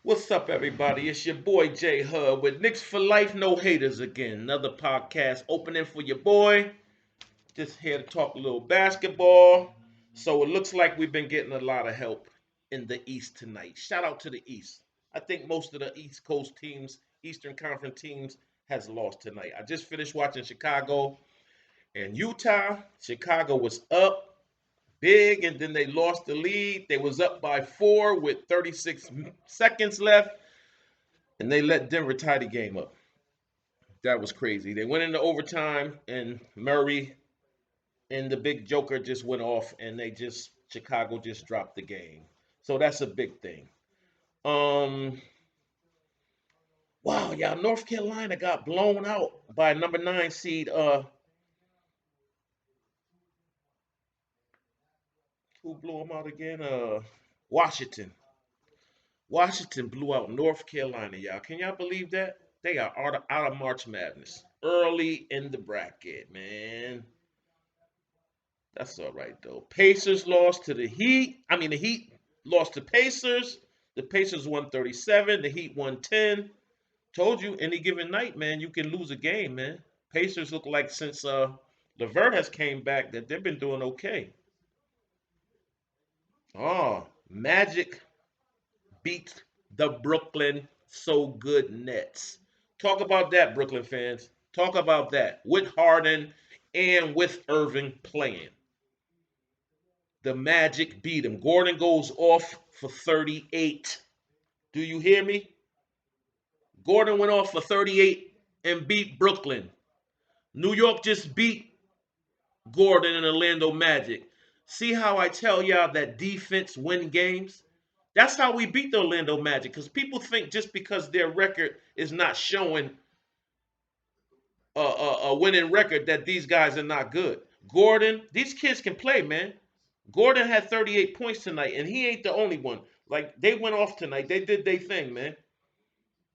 What's up, everybody? It's your boy J Hub with Knicks for Life, No Haters again. Another podcast opening for your boy. Just here to talk a little basketball. So it looks like we've been getting a lot of help in the East tonight. Shout out to the East. I think most of the East Coast teams, Eastern Conference teams, has lost tonight. I just finished watching Chicago and Utah. Chicago was up big, and then they lost the lead. They was up by 4 with 36 seconds left, and they let Denver tie the game up. That was crazy. They went into overtime, and Murray and the big Joker just went off, and Chicago just dropped the game. So that's a big thing. Um, wow, yeah, North Carolina got blown out by number 9 seed. Who blew them out again? Washington. Washington blew out North Carolina, y'all. Can y'all believe that? They are out of March Madness early in the bracket, man. That's all right though. Pacers lost to the Heat. The Heat lost to Pacers. The Pacers won 37. The Heat won 10. Told you, any given night, man, you can lose a game, man. Pacers look like since Levert has came back that they've been doing okay. Oh, Magic beat the Brooklyn so good Nets. Talk about that, Brooklyn fans. Talk about that with Harden and with Irving playing. The Magic beat him. Gordon goes off for 38. Do you hear me? Gordon went off for 38 and beat Brooklyn. New York just beat Gordon and Orlando Magic. See how I tell y'all that defense win games? That's how we beat the Orlando Magic. Because people think just because their record is not showing a winning record that these guys are not good. Gordon, these kids can play, man. Gordon had 38 points tonight, and he ain't the only one. Like, they went off tonight. They did their thing, man.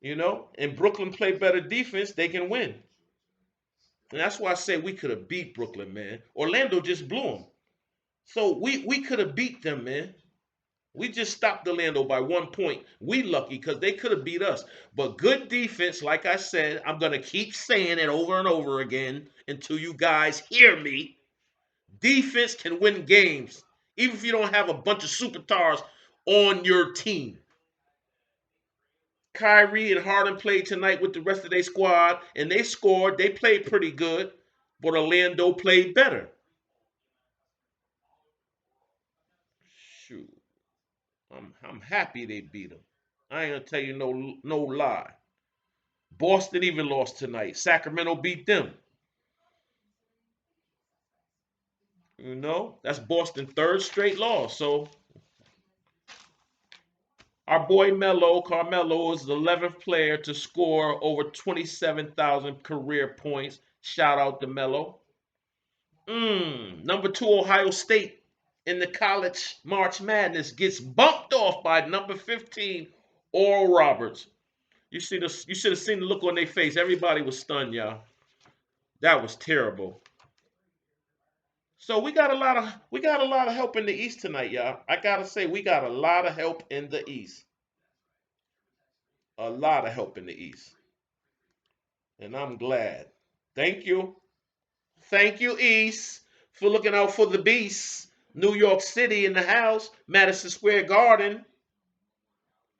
And Brooklyn played better defense, they can win. And that's why I say we could have beat Brooklyn, man. Orlando just blew them. So we could have beat them, man. We just stopped Orlando by 1 point. We lucky because they could have beat us. But good defense, like I said, I'm going to keep saying it over and over again until you guys hear me. Defense can win games, even if you don't have a bunch of superstars on your team. Kyrie and Harden played tonight with the rest of their squad, and they scored. They played pretty good, but Orlando played better. Shoot, I'm happy they beat them. I ain't gonna tell you no lie. Boston even lost tonight. Sacramento beat them. That's Boston third straight loss. So our boy Carmelo, is the 11th player to score over 27,000 career points. Shout out to Melo. Number 2 Ohio State in the college March Madness gets bumped off by number 15 Oral Roberts. You should have seen the look on their face. Everybody was stunned, y'all. That was terrible. So we got a lot of help in the East tonight, y'all. I gotta say we got a lot of help in the East. A lot of help in the East, and I'm glad. Thank you. Thank you, East, for looking out for the beasts. New York City in the house, Madison Square Garden.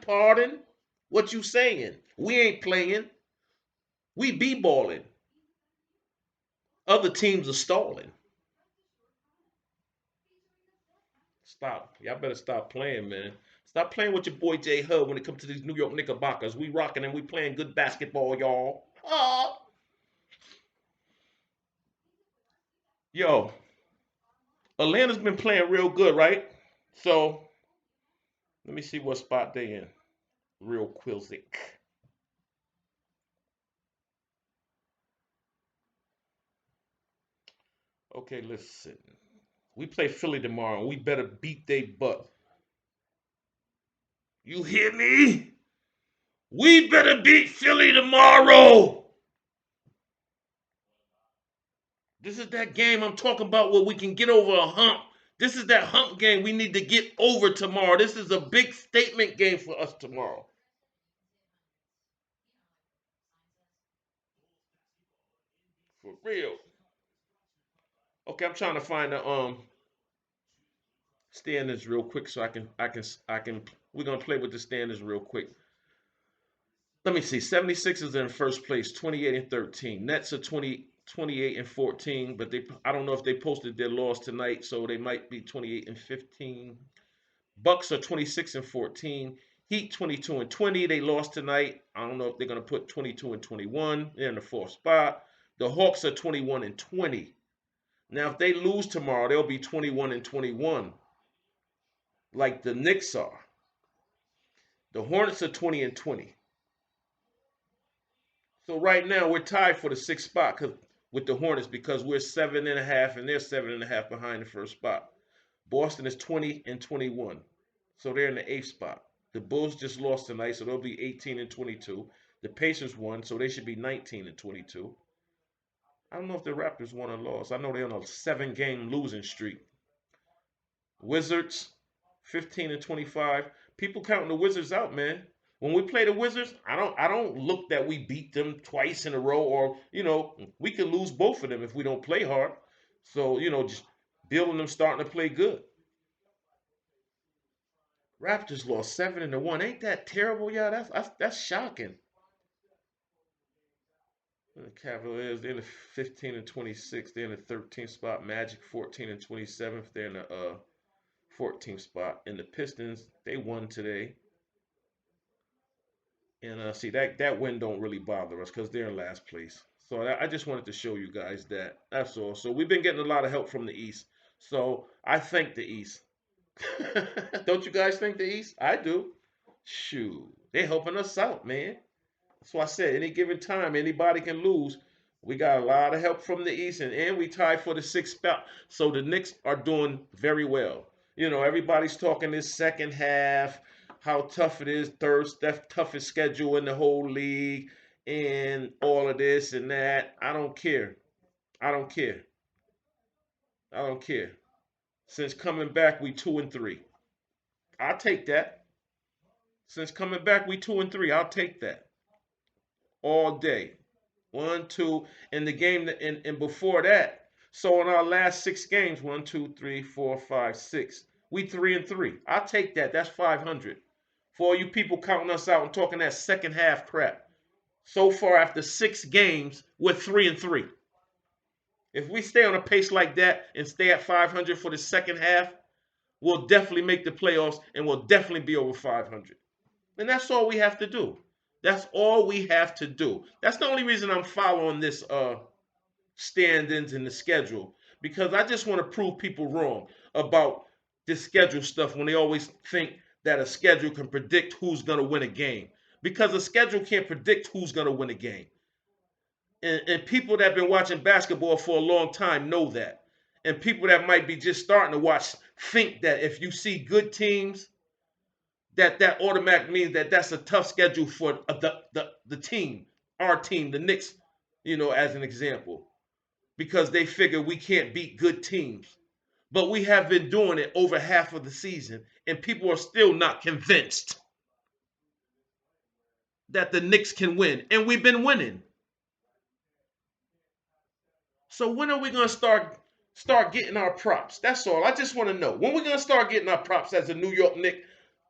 Pardon? What you saying? We ain't playing. We be balling. Other teams are stalling. Stop. Y'all better stop playing, man. Stop playing with your boy J Hub when it comes to these New York Knickerbockers. We rocking and we playing good basketball, y'all. Yo, Atlanta's been playing real good, right? So let me see what spot they in. Real quilsick. Okay, listen. We play Philly tomorrow, and we better beat they butt. You hear me? We better beat Philly tomorrow. This is that game I'm talking about where we can get over a hump. This is that hump game we need to get over tomorrow. This is a big statement game for us tomorrow. Real. Okay, I'm trying to find the standings real quick so I can we're gonna play with the standings real quick. Let me see. 76ers in first place, 28 and 13. Nets are 28 and 14, but I don't know if they posted their loss tonight, so they might be 28 and 15. Bucks are 26 and 14. Heat 22 and 20. They lost tonight. I don't know if they're gonna put 22 and 21. They're in the fourth spot. The Hawks are 21 and 20. Now, if they lose tomorrow, they'll be 21 and 21, like the Knicks are. The Hornets are 20 and 20. So right now we're tied for the sixth spot with the Hornets because we're 7.5 and they're 7.5 behind the first spot. Boston is 20 and 21, so they're in the eighth spot. The Bulls just lost tonight, so they'll be 18 and 22. The Pacers won, so they should be 19 and 22. I don't know if the Raptors won or lost. I know they're on a 7-game losing streak. Wizards, 15 and 25. People counting the Wizards out, man. When we play the Wizards, I don't look that we beat them twice in a row, or we could lose both of them if we don't play hard. So just building them starting to play good. Raptors lost 7-1. Ain't that terrible? Yeah, that's shocking. The Cavaliers, they're in the 15 and 26. They're in the 13th spot. Magic 14 and 27th. They're in the 14th spot. And the Pistons, they won today. And see that win don't really bother us because they're in last place. So I just wanted to show you guys that. That's all. So we've been getting a lot of help from the East. So I thank the East. Don't you guys think the East? I do. Shoot, they helping us out, man. That's why I said any given time, anybody can lose. We got a lot of help from the East, and we tied for the sixth spot. So the Knicks are doing very well. Everybody's talking this second half, how tough it is, toughest schedule in the whole league, and all of this and that. I don't care. I don't care. I don't care. Since coming back, we 2-3. I'll take that. Since coming back, we 2-3. I'll take that all day. 1, 2 in the game and before that. So in our last 6 games, 1, 2, 3, 4, 5, 6, we 3-3. I'll take that. That's 500. For all you people counting us out and talking that second half crap. So far after 6 games, we're 3-3. If we stay on a pace like that and stay at 500 for the second half, we'll definitely make the playoffs and we'll definitely be over 500. And that's all we have to do. That's all we have to do. That's the only reason I'm following this standings in the schedule, because I just want to prove people wrong about this schedule stuff when they always think that a schedule can predict who's going to win a game. Because a schedule can't predict who's going to win a game. And people that have been watching basketball for a long time know that. And people that might be just starting to watch think that if you see good teams, that automatically means that that's a tough schedule for the team, our team, the Knicks, as an example, because they figure we can't beat good teams. But we have been doing it over half of the season, and people are still not convinced that the Knicks can win, and we've been winning. So when are we gonna start getting our props? That's all. I just want to know when we're gonna start getting our props as a New York Knicks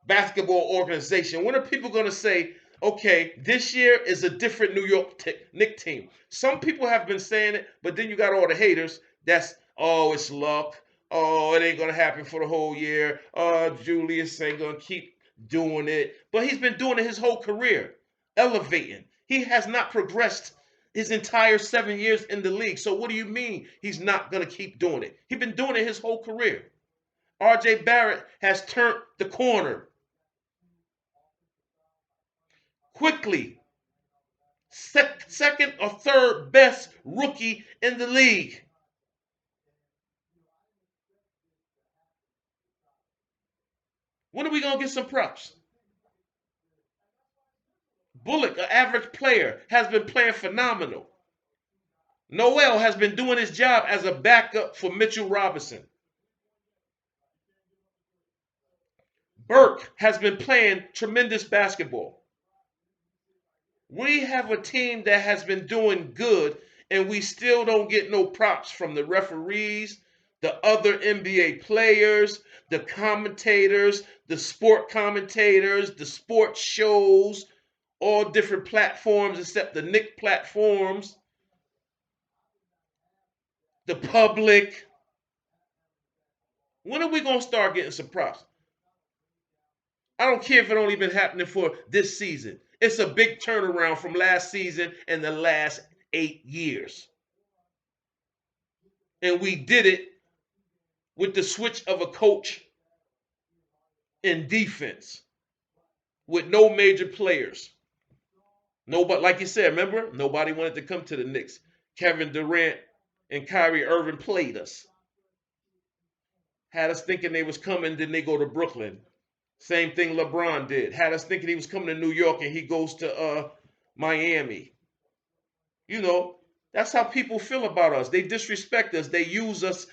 basketball organization. When are people gonna say, okay, this year is a different New York Knicks team? Some people have been saying it, but then you got all the haters. It's luck. Oh, it ain't gonna happen for the whole year. Oh, Julius ain't gonna keep doing it. But he's been doing it his whole career, elevating. He has not progressed his entire 7 years in the league. So what do you mean he's not going to keep doing it? He's been doing it his whole career. RJ Barrett has turned the corner quickly. Second or third best rookie in the league. When are we going to get some props? Bullock, an average player, has been playing phenomenal. Noel has been doing his job as a backup for Mitchell Robinson. Burke has been playing tremendous basketball. We have a team that has been doing good, And we still don't get no props from the referees, the other NBA players, the commentators, the sport commentators, the sports shows, all different platforms except the Knicks platforms, the public. When are we going to start getting some props? I don't care if it only been happening for this season. It's a big turnaround from last season and the last 8 years. And we did it with the switch of a coach in defense with no major players. Nobody, like you said, remember? Nobody wanted to come to the Knicks. Kevin Durant and Kyrie Irving played us. Had us thinking they was coming, then they go to Brooklyn. Same thing LeBron did. Had us thinking he was coming to New York and he goes to Miami. You know, that's how people feel about us. They disrespect us. They use us,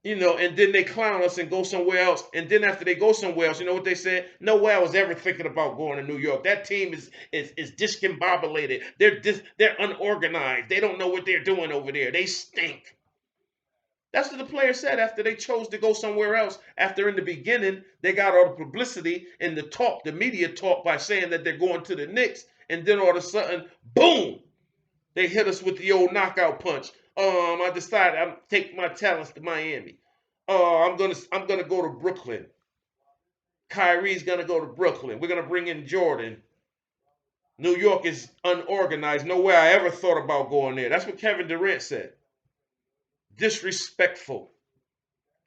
and then they clown us and go somewhere else. And then after they go somewhere else, you know what they said? No way I was ever thinking about going to New York. That team is discombobulated. They're unorganized. They don't know what they're doing over there. They stink. That's what the player said after they chose to go somewhere else. After in the beginning, they got all the publicity and the talk, the media talk by saying that they're going to the Knicks. And then all of a sudden, boom, they hit us with the old knockout punch. I decided I'm take my talents to Miami. I'm gonna go to Brooklyn. Kyrie's gonna go to Brooklyn. We're gonna bring in Jordan. New York is unorganized. No way I ever thought about going there. That's what Kevin Durant said. Disrespectful.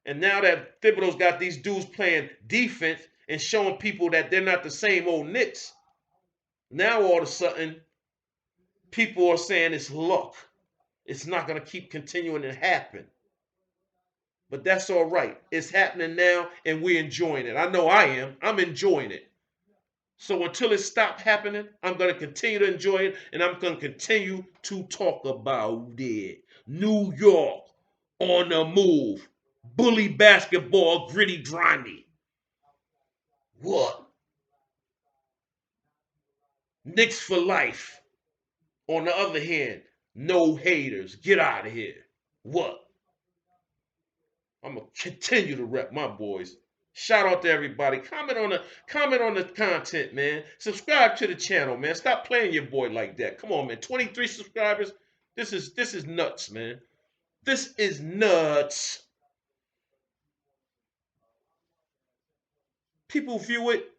And now that Thibodeau's got these dudes playing defense and showing people that they're not the same old Knicks, now all of a sudden people are saying it's luck. It's not going to keep continuing to happen. But that's all right. It's happening now and we're enjoying it. I know I am. I'm enjoying it. So until it stops happening, I'm going to continue to enjoy it and I'm going to continue to talk about it. New York on the move. Bully basketball, gritty, grimy. What? Knicks for life. On the other hand, no haters. Get out of here. What? I'm gonna continue to rep my boys. Shout out to everybody. Comment on the content, man. Subscribe to the channel, man. Stop playing your boy like that. Come on, man. 23 subscribers. This is nuts, man. This is nuts. People view it.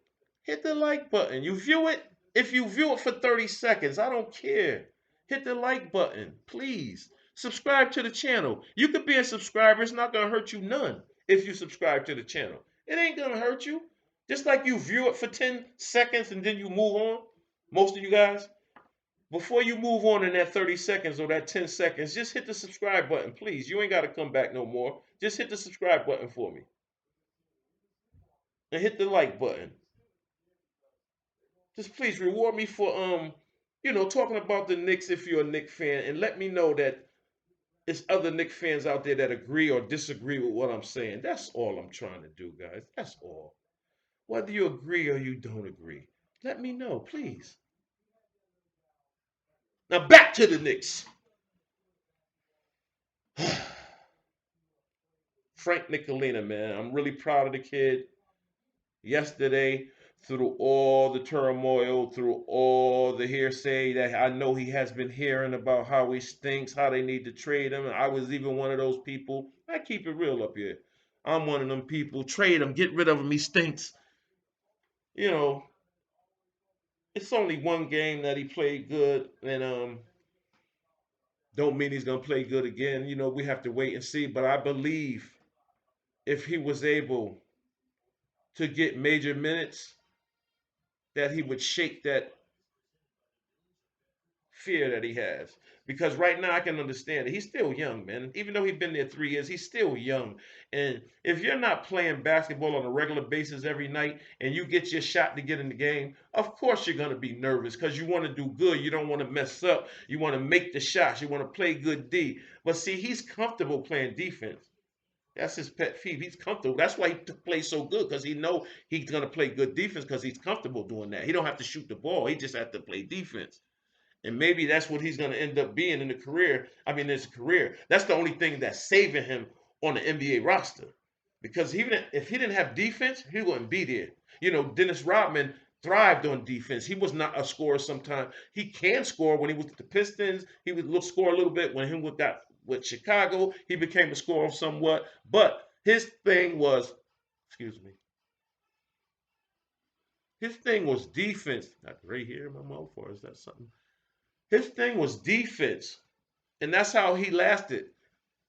Hit the like button. You view it. If you view it for 30 seconds, I don't care. Hit the like button, please. Subscribe to the channel. You could be a subscriber. It's not going to hurt you none if you subscribe to the channel. It ain't going to hurt you. Just like you view it for 10 seconds and then you move on. Most of you guys, before you move on in that 30 seconds or that 10 seconds, just hit the subscribe button, please. You ain't got to come back no more. Just hit the subscribe button for me. And hit the like button. Just please reward me for talking about the Knicks if you're a Knicks fan, and let me know that it's other Knicks fans out there that agree or disagree with what I'm saying. That's all I'm trying to do, guys. That's all. Whether you agree or you don't agree, let me know, please. Now back to the Knicks. Frank Nicolina, man. I'm really proud of the kid. Yesterday, through all the turmoil, through all the hearsay that I know he has been hearing about how he stinks, how they need to trade him. I was even one of those people. I keep it real up here. I'm one of them people. Trade him, get rid of him. He stinks. You know, it's only one game that he played good, and don't mean he's gonna play good again. We have to wait and see. But I believe if he was able to get major minutes, that he would shake that fear that he has. Because right now I can understand it. He's still young, man. Even though he's been there 3 years, he's still young. And if you're not playing basketball on a regular basis every night and you get your shot to get in the game, of course you're going to be nervous because you want to do good. You don't want to mess up. You want to make the shots. You want to play good D. But see, he's comfortable playing defense. That's his pet peeve. He's comfortable. That's why he plays so good, because he know he's going to play good defense because he's comfortable doing that. He don't have to shoot the ball. He just has to play defense. And maybe that's what he's going to end up being in the career. I mean, in his career. That's the only thing that's saving him on the NBA roster. Because even if he didn't have defense, he wouldn't be there. You know, Dennis Rodman thrived on defense. He was not a scorer sometimes. He can score when he was with the Pistons. He would score a little bit when he got with Chicago. He became a scorer somewhat. But his thing was, excuse me, his thing was defense. Got right here in my mouth, or is that something? His thing was defense. And that's how he lasted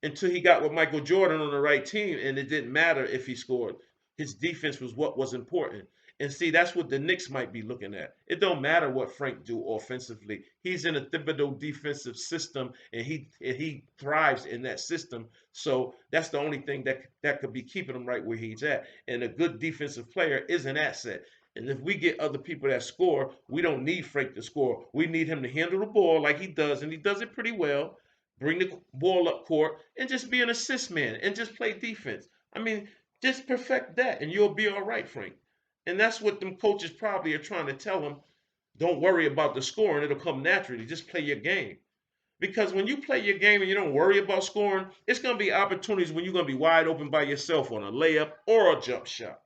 until he got with Michael Jordan on the right team, and it didn't matter if he scored. His defense was what was important. And see, that's what the Knicks might be looking at. It don't matter what Frank do offensively. He's in a Thibodeau defensive system, and he thrives in that system. So that's the only thing that could be keeping him right where he's at. And a good defensive player is an asset. And if we get other people that score, we don't need Frank to score. We need him to handle the ball like he does, and he does it pretty well. Bring the ball up court and just be an assist man and just play defense. I mean, just perfect that and you'll be all right, Frank. And that's what them coaches probably are trying to tell him. Don't worry about the scoring, it'll come naturally. Just play your game. Because when you play your game and you don't worry about scoring, it's going to be opportunities when you're going to be wide open by yourself on a layup or a jump shot.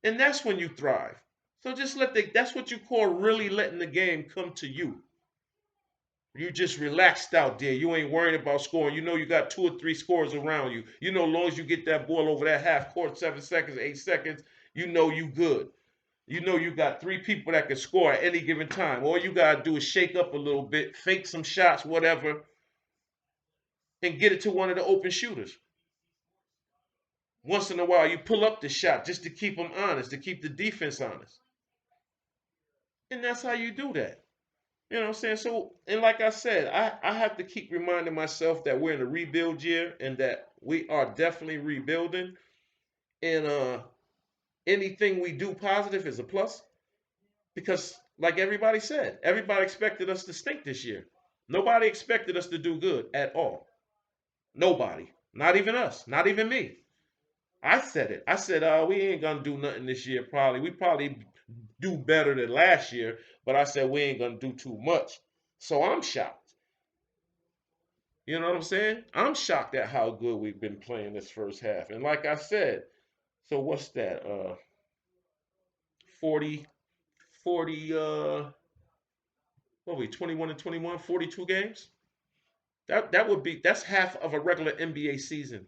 And that's when you thrive. So just that's what you call really letting the game come to you. You just relaxed out there. You ain't worrying about scoring. You know you got 2 or 3 scores around you. You know, as long as you get that ball over that half court, 7 seconds, 8 seconds, you know you good. You know you got 3 people that can score at any given time. All you gotta do is shake up a little bit, fake some shots, whatever, and get it to one of the open shooters. Once in a while, you pull up the shot just to keep them honest, to keep the defense honest. And that's how you do that. You know what I'm saying? So, and like I said, I have to keep reminding myself that we're in a rebuild year and that we are definitely rebuilding. And anything we do positive is a plus because, like everybody said, everybody expected us to stink this year. Nobody expected us to do good at all. Nobody. Not even us. Not even me. I said it. I said, we ain't going to do nothing this year, probably. We probably do better than last year, but I said we ain't going to do too much. So I'm shocked. You know what I'm saying? I'm shocked at how good we've been playing this first half. And like I said, so what's that? 40, 40, what are we, 21 and 21, 42 games? That would be, that's half of a regular NBA season.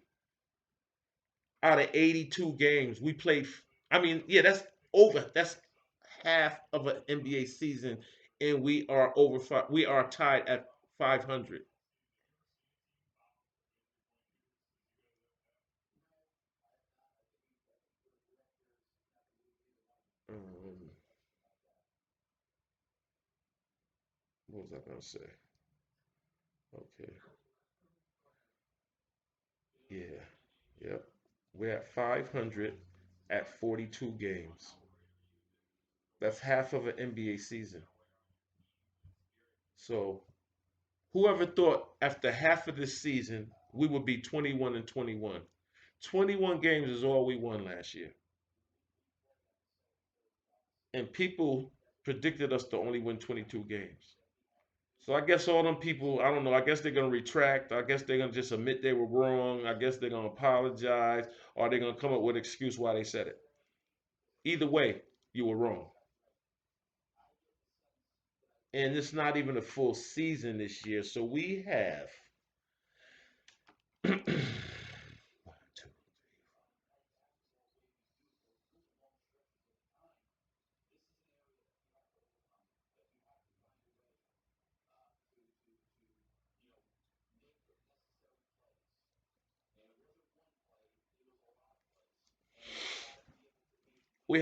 Out of 82 games, we played, I mean, yeah, that's half of an NBA season, and we are we are tied at 500. Um, what was I gonna say? Okay, yeah, yep. We're at 500 at 42 games. That's half of an NBA season. So whoever thought after half of this season we would be 21 and 21? 21 games is all we won last year. And people predicted us to only win 22 games. So I guess all them people, I don't know, I guess they're going to retract. I guess they're going to just admit they were wrong. I guess they're going to apologize or they're going to come up with an excuse why they said it. Either way, you were wrong. And it's not even a full season this year. So we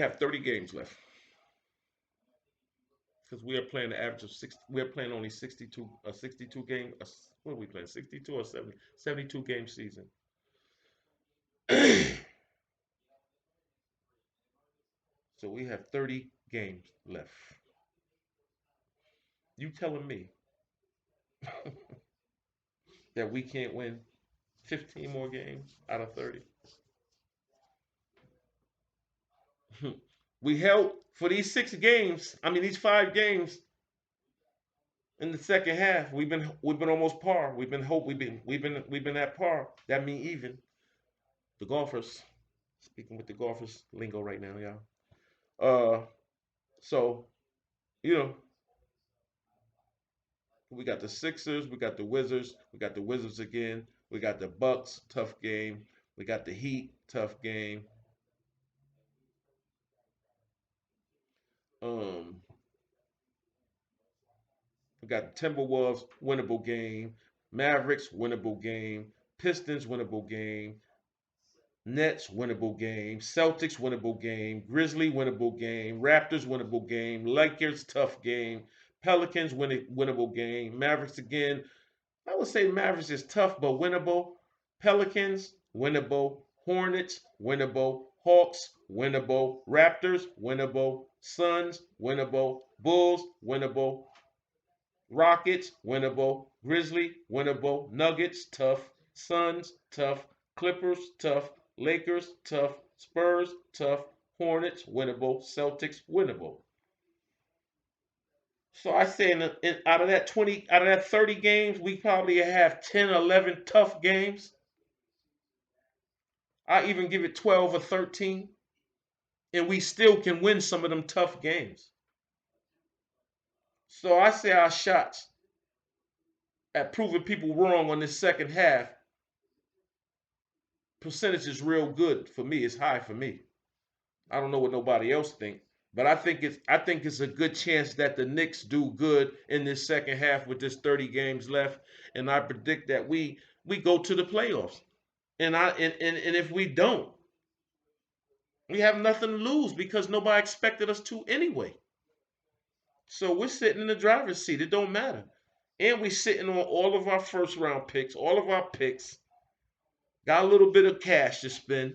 have 30 games left because we are playing the average of 6. We are playing only 62, a 62 game. What are we playing? 62 or 70? 72 game season. So we have 30 games left. You telling me that we can't win 15 more games out of 30? We held for these 6 games. I mean, these 5 games. In the second half, we've been almost par. We've been at par. That mean even. The golfers. Speaking with the golfers lingo right now, y'all. So you know, we got the Sixers, we got the Wizards, we got the Wizards again, we got the Bucks, tough game. We got the Heat, tough game. Um, we got Timberwolves, winnable game. Mavericks, winnable game. Pistons, winnable game. Nets, winnable game. Celtics, winnable game. Grizzly, winnable game. Raptors, winnable game. Lakers, tough game. Pelicans, winnable game. Mavericks again. I would say Mavericks is tough but winnable. Pelicans, winnable. Hornets, winnable. Hawks, winnable. Raptors, winnable. Suns, winnable. Bulls, winnable. Rockets, winnable. Grizzly, winnable. Nuggets, tough. Suns, tough. Clippers, tough. Lakers, tough. Spurs, tough. Hornets, winnable. Celtics, winnable. So I say out of that 20, out of that 30 games, we probably have 10, 11 tough games. I even give it 12 or 13, and we still can win some of them tough games. So I say our shots at proving people wrong on this second half percentage is real good for me. It's high for me. I don't know what nobody else think, but I think it's a good chance that the Knicks do good in this second half with this 30 games left, and I predict that we go to the playoffs. And if we don't, we have nothing to lose because nobody expected us to anyway. So we're sitting in the driver's seat. It don't matter. And we're sitting on all of our first round picks, all of our picks. Got a little bit of cash to spend.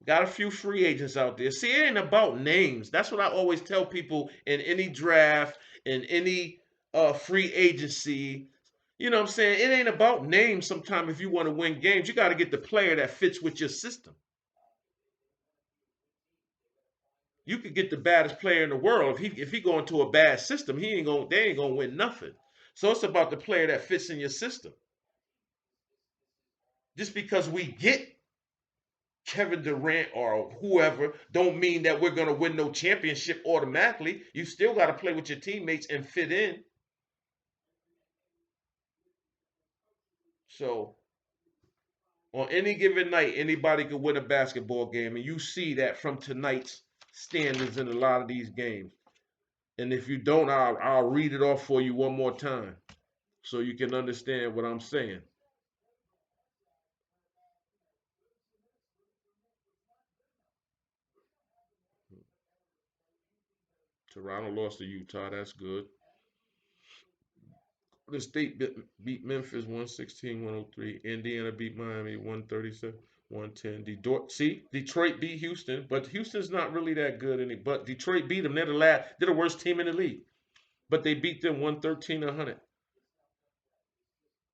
Got a few free agents out there. See, it ain't about names. That's what I always tell people in any draft, in any free agency. You know what I'm saying? It ain't about names sometimes if you want to win games. You got to get the player that fits with your system. You could get the baddest player in the world. If he go into a bad system, they ain't gonna win nothing. So it's about the player that fits in your system. Just because we get Kevin Durant or whoever, don't mean that we're gonna win no championship automatically. You still gotta play with your teammates and fit in. So on any given night, anybody could win a basketball game, and you see that from tonight's standings in a lot of these games. And if you don't, I'll read it off for you one more time so you can understand what I'm saying. Toronto lost to Utah. That's good. The state beat Memphis 116-103. Indiana beat Miami 137, 110. Detroit beat Houston, but Houston's not really that good. But Detroit beat them. They're the worst team in the league. But they beat them 113-100.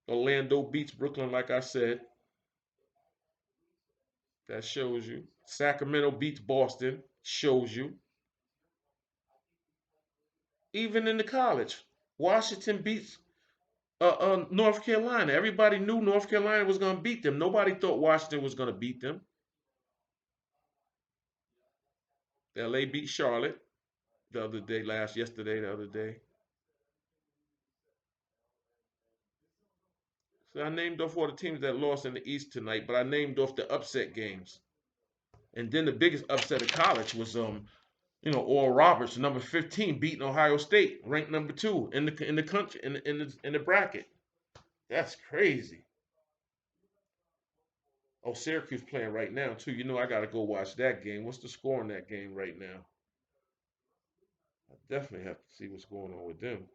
Orlando beats Brooklyn, like I said. That shows you. Sacramento beats Boston. Shows you. Even in the college, Washington beats North Carolina. Everybody knew North Carolina was going to beat them. Nobody thought Washington was going to beat them. LA beat Charlotte the other day. So I named off all the teams that lost in the East tonight, but I named off the upset games. And then the biggest upset of college was Oral Roberts, number 15, beating Ohio State, ranked number 2 in the country in the bracket. That's crazy. Oh, Syracuse playing right now too. I got to go watch that game. What's the score in that game right now? I definitely have to see what's going on with them.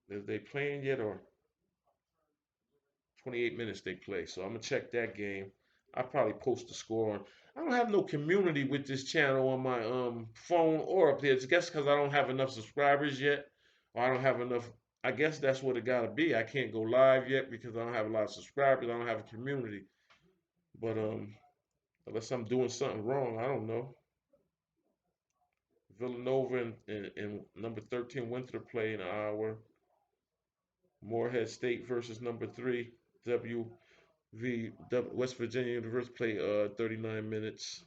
Is they playing yet or 28 minutes they play? So I'm gonna check that game. I'll probably post the score on. I don't have no community with this channel on my phone or up there. It's guess because I don't have enough subscribers yet, or I don't have enough. I guess that's what it gotta be. I can't go live yet because I don't have a lot of subscribers. I don't have a community. But unless I'm doing something wrong, I don't know. Villanova and number 13 Winthrop play in an hour. Morehead State versus number 3 West Virginia University play 39 minutes.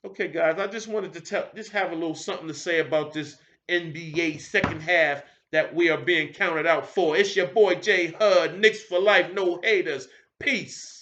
Okay, guys, I just wanted to just have a little something to say about this NBA second half that we are being counted out for. It's your boy Jay Hud, Knicks for life, no haters. Peace.